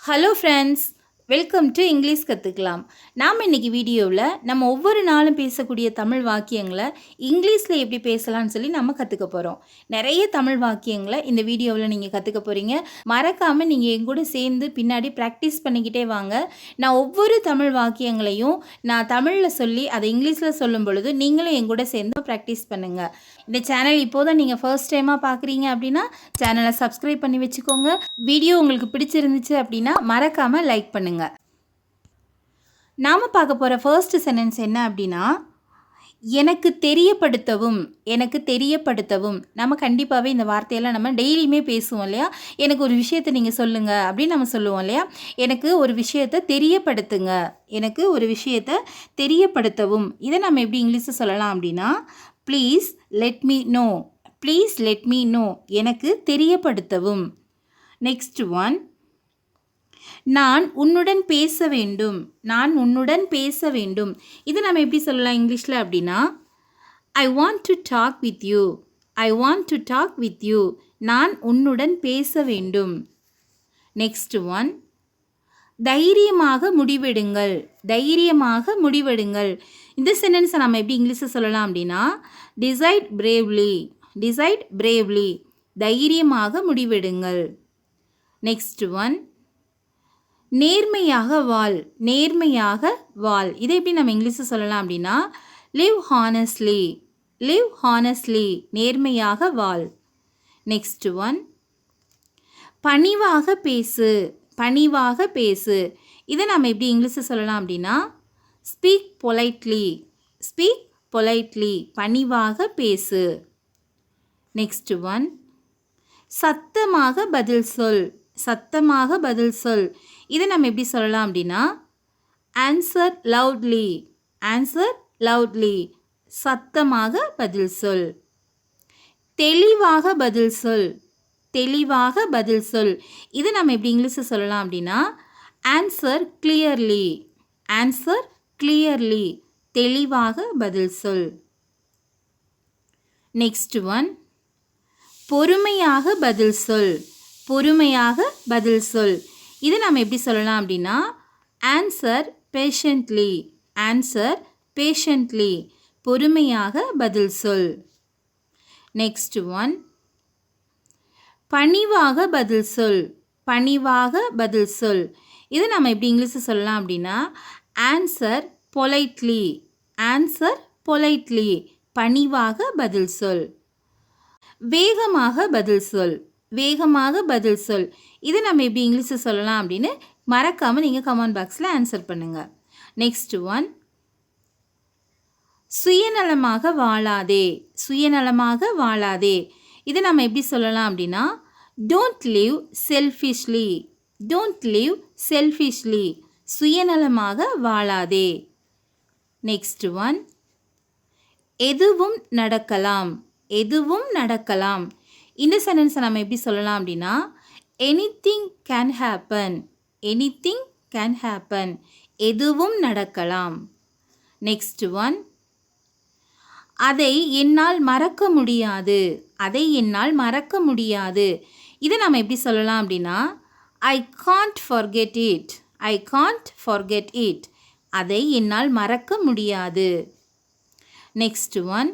Hello friends, welcome to English கற்றுக்கலாம். நாம் இன்றைக்கி வீடியோவில் நம்ம ஒவ்வொரு நாளும் பேசக்கூடிய தமிழ் வாக்கியங்களை இங்கிலீஷில் எப்படி பேசலாம்னு சொல்லி நம்ம கற்றுக்க போகிறோம். நிறைய தமிழ் வாக்கியங்களை இந்த வீடியோவில் நீங்கள் கற்றுக்க போகிறீங்க. மறக்காமல் நீங்கள் என் கூட சேர்ந்து பின்னாடி ப்ராக்டிஸ் பண்ணிக்கிட்டே வாங்க. நான் ஒவ்வொரு தமிழ் வாக்கியங்களையும் நான் தமிழில் சொல்லி அதை இங்கிலீஷில் சொல்லும் பொழுது நீங்களும் என் கூட சேர்ந்து ப்ராக்டிஸ் பண்ணுங்கள். இந்த சேனல் இப்போதான் நீங்கள் ஃபர்ஸ்ட் டைமாக பார்க்குறீங்க அப்படின்னா சேனலை சப்ஸ்கிரைப் பண்ணி வச்சுக்கோங்க. வீடியோ உங்களுக்கு பிடிச்சிருந்துச்சு அப்படின்னா மறக்காமல் லைக் பண்ணுங்கள். நாம் பார்க்க போகிற ஃபர்ஸ்ட் சென்டென்ஸ் என்ன அப்படின்னா, எனக்கு தெரியப்படுத்தவும். நம்ம கண்டிப்பாகவே இந்த வார்த்தையெல்லாம் நம்ம டெய்லியுமே பேசுவோம் இல்லையா? எனக்கு ஒரு விஷயத்தை நீங்கள் சொல்லுங்கள் அப்படின்னு நம்ம சொல்லுவோம் இல்லையா? எனக்கு ஒரு விஷயத்தை தெரியப்படுத்துங்க, எனக்கு ஒரு விஷயத்தை தெரியப்படுத்தவும். இதை நம்ம எப்படி இங்கிலீஷில் சொல்லலாம் அப்படின்னா, ப்ளீஸ் லெட் மீ நோ, எனக்கு தெரியப்படுத்தவும். நெக்ஸ்ட் ஒன், நான் உன்னுடன் பேச வேண்டும். இது நம்ம எப்படி சொல்லலாம் இங்கிலீஷில் அப்படின்னா, I want to talk with you, நான் உன்னுடன் பேச வேண்டும். நெக்ஸ்ட் ஒன், தைரியமாக முடிவெடுங்கள். இந்த சென்டென்ஸை நம்ம எப்படி இங்கிலீஷில் சொல்லலாம் அப்படின்னா, டிசைட் பிரேவ்லி, தைரியமாக முடிவெடுங்கள். நெக்ஸ்ட் ஒன், நேர்மையாக வாழ். இதை எப்படி நம்ம இங்கிலீஷில் சொல்லலாம் அப்படின்னா, லிவ் ஹானஸ்ட்லி, நேர்மையாக வாழ். நெக்ஸ்ட் ஒன், பணிவாக பேசு. இதை நம்ம எப்படி இங்கிலீஷில் சொல்லலாம் அப்படின்னா, ஸ்பீக் பொலைட்லி, பணிவாக பேசு. நெக்ஸ்ட் ஒன், சத்தமாக பதில் சொல். இதை நம்ம எப்படி சொல்லலாம் அப்படின்னா, ஆன்சர் லவுட்லி, சத்தமாக பதில் சொல். தெளிவாக பதில் சொல். இதை நம்ம எப்படி இங்கிலீஷில் சொல்லலாம் அப்படின்னா, ஆன்சர் கிளியர்லி, தெளிவாக பதில் சொல். நெக்ஸ்ட் ஒன், பொறுமையாக பதில் சொல். இதை நம்ம எப்படி சொல்லலாம் அப்படின்னா, ஆன்சர் பேஷண்ட்லி, பொறுமையாக பதில் சொல். நெக்ஸ்ட் ஒன், பணிவாக பதில் சொல். இதை நம்ம எப்படி இங்கிலீஷில் சொல்லலாம் அப்படின்னா, ஆன்சர் பொலைட்லி, பணிவாக பதில் சொல். வேகமாக பதில் சொல். இதை நம்ம எப்படி இங்கிலீஷில் சொல்லலாம் அப்படின்னு மறக்காமல் நீங்கள் கமெண்ட் பாக்ஸில் ஆன்சர் பண்ணுங்கள். நெக்ஸ்ட் ஒன், சுயநலமாக வாழாதே. இதை நம்ம எப்படி சொல்லலாம் அப்படின்னா, டோன்ட் லிவ் செல்ஃபிஷ்லி, சுயநலமாக வாழாதே. நெக்ஸ்ட் ஒன், எதுவும் நடக்கலாம். இந்த சென்டென்ஸை நம்ம எப்படி சொல்லலாம் அப்படின்னா, எனிதிங் கேன் ஹேப்பன், எதுவும் நடக்கலாம். நெக்ஸ்ட் ஒன், அதை என்னால் மறக்க முடியாது. இதை நம்ம எப்படி சொல்லலாம் அப்படின்னா, ஐ காண்ட் ஃபர்கெட் இட், அதை என்னால் மறக்க முடியாது. நெக்ஸ்ட் ஒன்,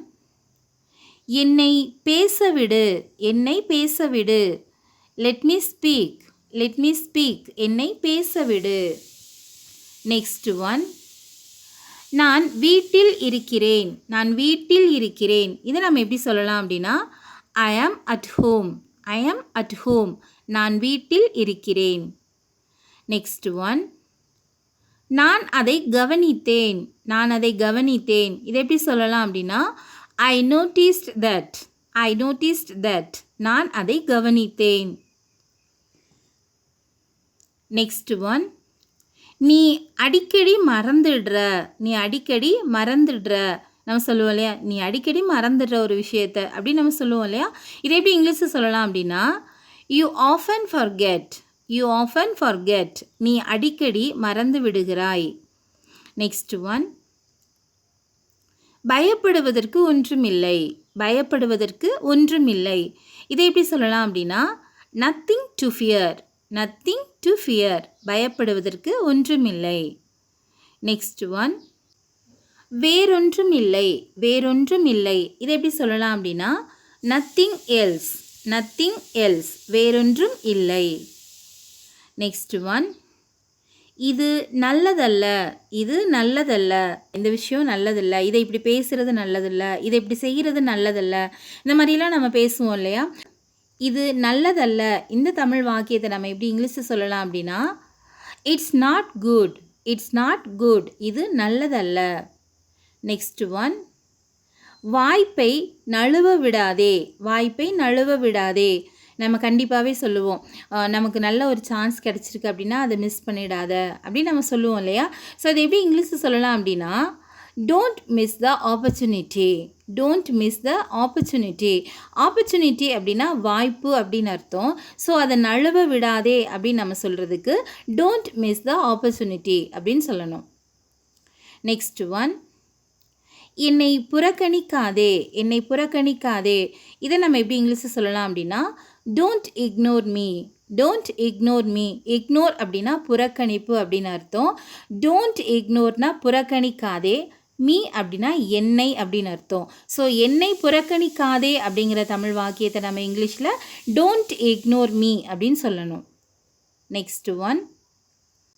என்னை பேசவிடு. லெட் மீ ஸ்பீக், என்னை பேசவிடு. நெக்ஸ்ட் ஒன், நான் வீட்டில் இருக்கிறேன். இதை நம்ம எப்படி சொல்லலாம் அப்படின்னா, ஐ ஆம் அட் ஹோம், நான் வீட்டில் இருக்கிறேன். நெக்ஸ்ட் ஒன், நான் அதை கவனித்தேன். இதை எப்படி சொல்லலாம் அப்படின்னா, I noticed that, நான் அதை கவனித்தேன். நெக்ஸ்ட் ஒன், நீ அடிக்கடி மறந்துடுற. நம்ம சொல்லுவோம் இல்லையா, நீ அடிக்கடி மறந்துடுற ஒரு விஷயத்தை அப்படின்னு நம்ம சொல்லுவோம் இல்லையா? இதை எப்படி இங்கிலீஷில் சொல்லலாம் அப்படின்னா, you often forget, நீ அடிக்கடி மறந்து விடுகிறாய். நெக்ஸ்ட் ஒன், பயப்படுவதற்கு ஒன்றுமில்லை. இதை எப்படி சொல்லலாம் அப்படின்னா, nothing to nothing to fear, பயப்படுவதற்கு ஒன்றுமில்லை. நெக்ஸ்ட் ஒன், வேறொன்றும் இல்லை, வேறொன்றும் இல்லை. இதை எப்படி சொல்லலாம் அப்படின்னா நத்திங் எல்ஸ், நத்திங் எல்ஸ், வேறொன்றும் இல்லை. நெக்ஸ்ட் ஒன், இது நல்லதல்ல, இது நல்லதல்ல, இந்த விஷயம் நல்லதில்லை, இதை இப்படி பேசுகிறது நல்லதில்லை, இதை இப்படி செய்கிறது நல்லதல்ல, இந்த மாதிரிலாம் நம்ம பேசுவோம் இல்லையா. இது நல்லதல்ல, இந்த தமிழ் வாக்கியத்தை நம்ம எப்படி இங்கிலீஷில் சொல்லலாம் அப்படின்னா it's not good, it's not good, இது நல்லதல்ல. நெக்ஸ்ட் ஒன், வாய்ப்பை நழுவ விடாதே, வாய்ப்பை நழுவ விடாதே. நம்ம கண்டிப்பாகவே சொல்லுவோம், நமக்கு நல்ல ஒரு சான்ஸ் கிடச்சிருக்கு அப்படின்னா அதை மிஸ் பண்ணிடாத அப்படின்னு நம்ம சொல்லுவோம் இல்லையா. ஸோ அதை எப்படி இங்கிலீஷில் சொல்லலாம் அப்படின்னா don't miss the opportunity, don't miss the opportunity. Opportunity அப்படின்னா வாய்ப்பு அப்படின்னு அர்த்தம். ஸோ அதை நழுவ விடாதே அப்படின்னு நம்ம சொல்கிறதுக்கு டோன்ட் மிஸ் த ஆப்பர்ச்சுனிட்டி அப்படின்னு சொல்லணும். நெக்ஸ்ட் ஒன், என்னை புறக்கணிக்காதே, என்னை புறக்கணிக்காதே. இதை நம்ம எப்படி இங்கிலீஷில் சொல்லலாம் அப்படின்னா don't ignore me, don't ignore me. Ignore அப்படின்னா புறக்கணிப்பு அப்படின்னு அர்த்தம். டோன்ட் இக்னோர்னா புறக்கணிக்காதே, மீ அப்படின்னா என்னை அப்படின்னு அர்த்தம். ஸோ என்னை புறக்கணிக்காதே அப்படிங்கிற தமிழ் வாக்கியத்தை நம்ம இங்கிலீஷில் டோன்ட் இக்னோர் மீ அப்படின்னு சொல்லணும். நெக்ஸ்ட் ஒன்,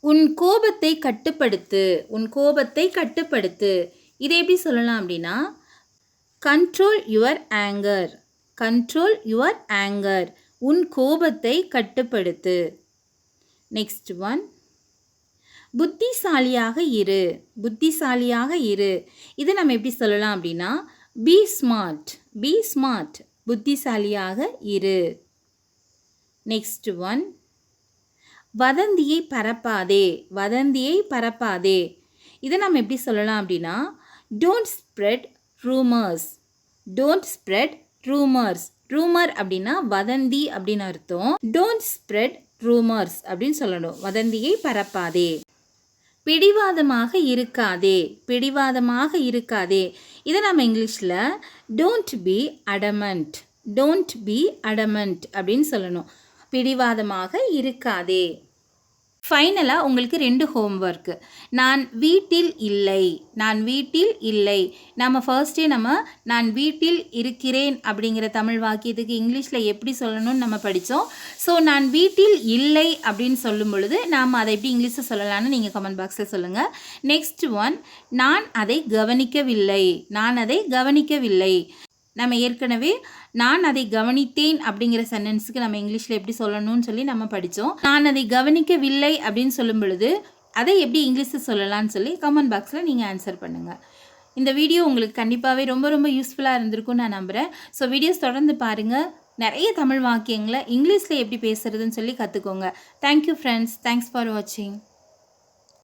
உன் கோபத்தை கட்டுப்படுத்து, உன் கோபத்தை கட்டுப்படுத்து. இதை எப்படி சொல்லலாம் அப்படின்னா control your anchor, control your anchor, உன் கோபத்தை கட்டுப்படுத்து. நெக்ஸ்ட் ஒன், புத்திசாலியாக இரு, புத்திசாலியாக இரு. இதை நம்ம எப்படி சொல்லலாம் அப்படின்னா பி ஸ்மார்ட், பி ஸ்மார்ட், புத்திசாலியாக இரு. நெக்ஸ்ட் ஒன், வதந்தியை பரப்பாதே, வதந்தியை பரப்பாதே. இதை நம்ம எப்படி சொல்லலாம் அப்படின்னா don't spread rumours, don't spread rumours. Rumour அப்படின்னா வதந்தி அப்படின்னு அர்த்தம். டோன்ட் ஸ்ப்ரெட் ரூமர்ஸ் அப்படின்னு சொல்லணும், வதந்தியை பரப்பாதே. பிடிவாதமாக இருக்காதே, பிடிவாதமாக இருக்காதே. இதை நம்ம இங்கிலீஷில் don't be adamant, don't be adamant அப்படின்னு சொல்லணும், பிடிவாதமாக இருக்காதே. ஃபைனலாக உங்களுக்கு 2 ஹோம்ஒர்க்கு. நான் வீட்டில் இல்லை, நான் வீட்டில் இல்லை. நம்ம ஃபர்ஸ்டே நான் வீட்டில் இருக்கிறேன் அப்படிங்கிற தமிழ் வாக்கியத்துக்கு இங்கிலீஷில் எப்படி சொல்லணும்னு நம்ம படித்தோம். ஸோ நான் வீட்டில் இல்லை அப்படின்னு சொல்லும் பொழுது நாம் அதை எப்படி இங்கிலீஷில் சொல்லலாம்னு நீங்கள் கமெண்ட் பாக்ஸில் சொல்லுங்கள். நெக்ஸ்ட் ஒன், நான் அதை கவனிக்கவில்லை, நான் அதை கவனிக்கவில்லை. நம்ம ஏற்கனவே நான் அதை கவனித்தேன் அப்படிங்கிற சென்டென்ஸுக்கு நம்ம இங்கிலீஷில் எப்படி சொல்லணும்னு சொல்லி நம்ம படித்தோம். நான் அதை கவனிக்கவில்லை அப்படின்னு சொல்லும் பொழுது அதை எப்படி இங்கிலீஷில் சொல்லலாம்னு சொல்லி கமெண்ட் பாக்ஸில் நீங்கள் ஆன்சர் பண்ணுங்கள். இந்த வீடியோ உங்களுக்கு கண்டிப்பாகவே ரொம்ப ரொம்ப யூஸ்ஃபுல்லாக இருந்திருக்கும்னு நான் நம்புகிறேன். ஸோ வீடியோஸ் தொடர்ந்து பாருங்கள், நிறைய தமிழ் வாக்கியங்களை இங்கிலீஷில் எப்படி பேசுகிறதுன்னு சொல்லி கற்றுக்கோங்க. தேங்க்யூ ஃப்ரெண்ட்ஸ், தேங்க்ஸ் ஃபார் வாட்சிங்.